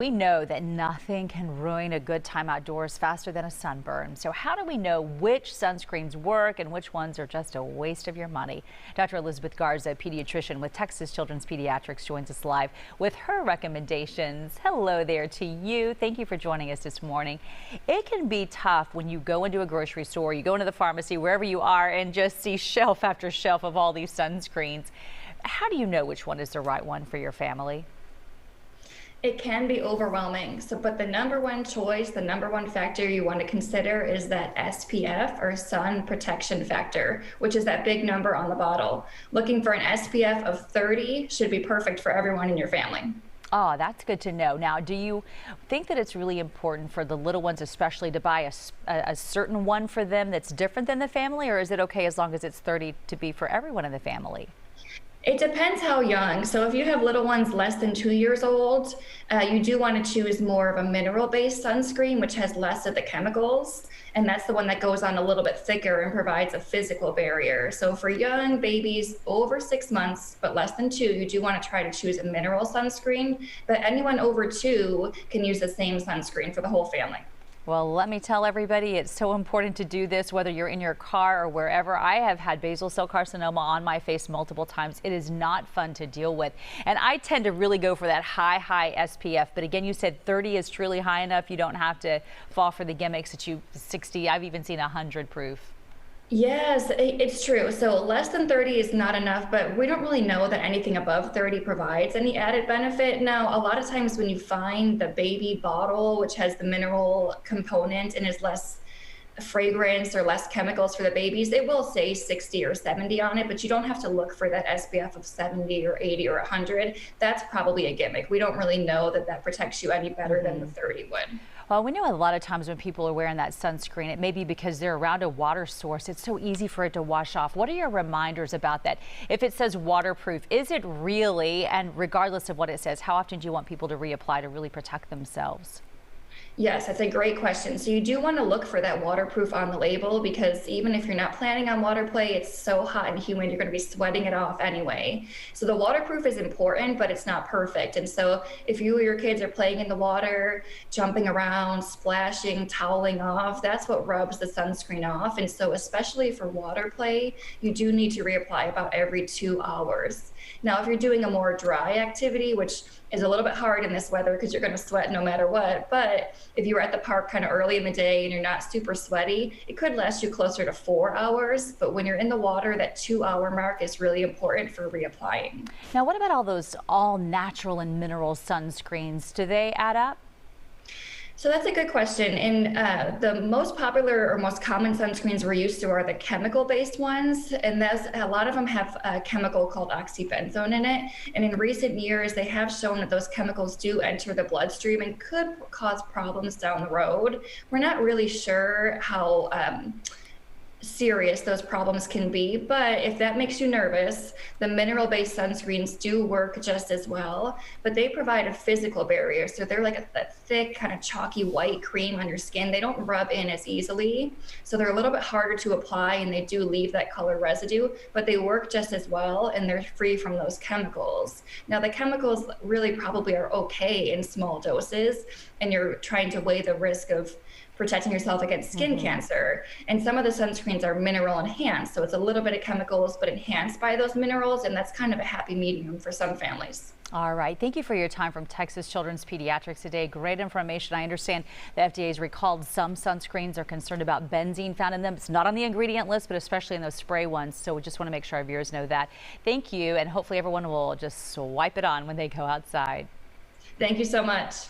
We know that nothing can ruin a good time outdoors faster than a sunburn. So how do we know which sunscreens work and which ones are just a waste of your money? Dr. Elizabeth Garza, pediatrician with Texas Children's Pediatrics, joins us live with her recommendations. Hello there to you. Thank you for joining us this morning. It can be tough when you go into a grocery store, you go into the pharmacy, wherever you are, and just see shelf after shelf of all these sunscreens. How do you know which one is the right one for your family? It can be overwhelming. But the number one choice, the number one factor you want to consider is that SPF, or sun protection factor, which is that big number on the bottle. Looking for an SPF of 30 should be perfect for everyone in your family. Oh, that's good to know. Now, do you think that it's really important for the little ones especially to buy a certain one for them that's different than the family, or is it okay as long as it's 30 to be for everyone in the family? It depends how young. So if you have little ones less than 2 years old, you do want to choose more of a mineral-based sunscreen, which has less of the chemicals. And that's the one that goes on a little bit thicker and provides a physical barrier. So for young babies over 6 months, but less than 2, you do want to try to choose a mineral sunscreen. But anyone over 2 can use the same sunscreen for the whole family. Well, let me tell everybody, it's so important to do this, whether you're in your car or wherever. I have had basal cell carcinoma on my face multiple times. It is not fun to deal with. And I tend to really go for that high SPF. But again, you said 30 is truly high enough. You don't have to fall for the gimmicks that 60. I've even seen 100 proof. Yes, it's true. So less than 30 is not enough, but we don't really know that anything above 30 provides any added benefit. Now, a lot of times when you find the baby bottle, which has the mineral component and is less fragrance or less chemicals for the babies, it will say 60 or 70 on it, but you don't have to look for that SPF of 70 or 80 or 100. That's probably a gimmick. We don't really know that that protects you any better than the 30 would. Well, we know a lot of times when people are wearing that sunscreen, it may be because they're around a water source. It's so easy for it to wash off. What are your reminders about that? If it says waterproof, is it really? And regardless of what it says, how often do you want people to reapply to really protect themselves? Yes, that's a great question. So you do want to look for that waterproof on the label, because even if you're not planning on water play, it's so hot and humid, you're going to be sweating it off anyway. So the waterproof is important, but it's not perfect. And so if you or your kids are playing in the water, jumping around, splashing, toweling off, that's what rubs the sunscreen off. And so especially for water play, you do need to reapply about every 2 hours. Now, if you're doing a more dry activity, which is a little bit hard in this weather because you're going to sweat no matter what, but if you were at the park kind of early in the day and you're not super sweaty, it could last you closer to 4 hours. But when you're in the water, that 2-hour mark is really important for reapplying. Now, what about all those all natural and mineral sunscreens? Do they add up? So that's a good question. And the most popular or most common sunscreens we're used to are the chemical-based ones. And a lot of them have a chemical called oxybenzone in it. And in recent years, they have shown that those chemicals do enter the bloodstream and could cause problems down the road. We're not really sure how serious those problems can be, but if that makes you nervous, the mineral-based sunscreens do work just as well, but they provide a physical barrier. So they're like a thick, kind of chalky white cream on your skin. They don't rub in as easily, so they're a little bit harder to apply, and they do leave that color residue, but they work just as well, and they're free from those chemicals. Now, the chemicals really probably are okay in small doses, and you're trying to weigh the risk of protecting yourself against skin cancer. And some of the sunscreens are mineral enhanced. So it's a little bit of chemicals, but enhanced by those minerals. And that's kind of a happy medium for some families. All right. Thank you for your time from Texas Children's Pediatrics today. Great information. I understand the FDA has recalled some sunscreens. Are concerned about benzene found in them. It's not on the ingredient list, but especially in those spray ones. So we just want to make sure our viewers know that. Thank you. And hopefully everyone will just swipe it on when they go outside. Thank you so much.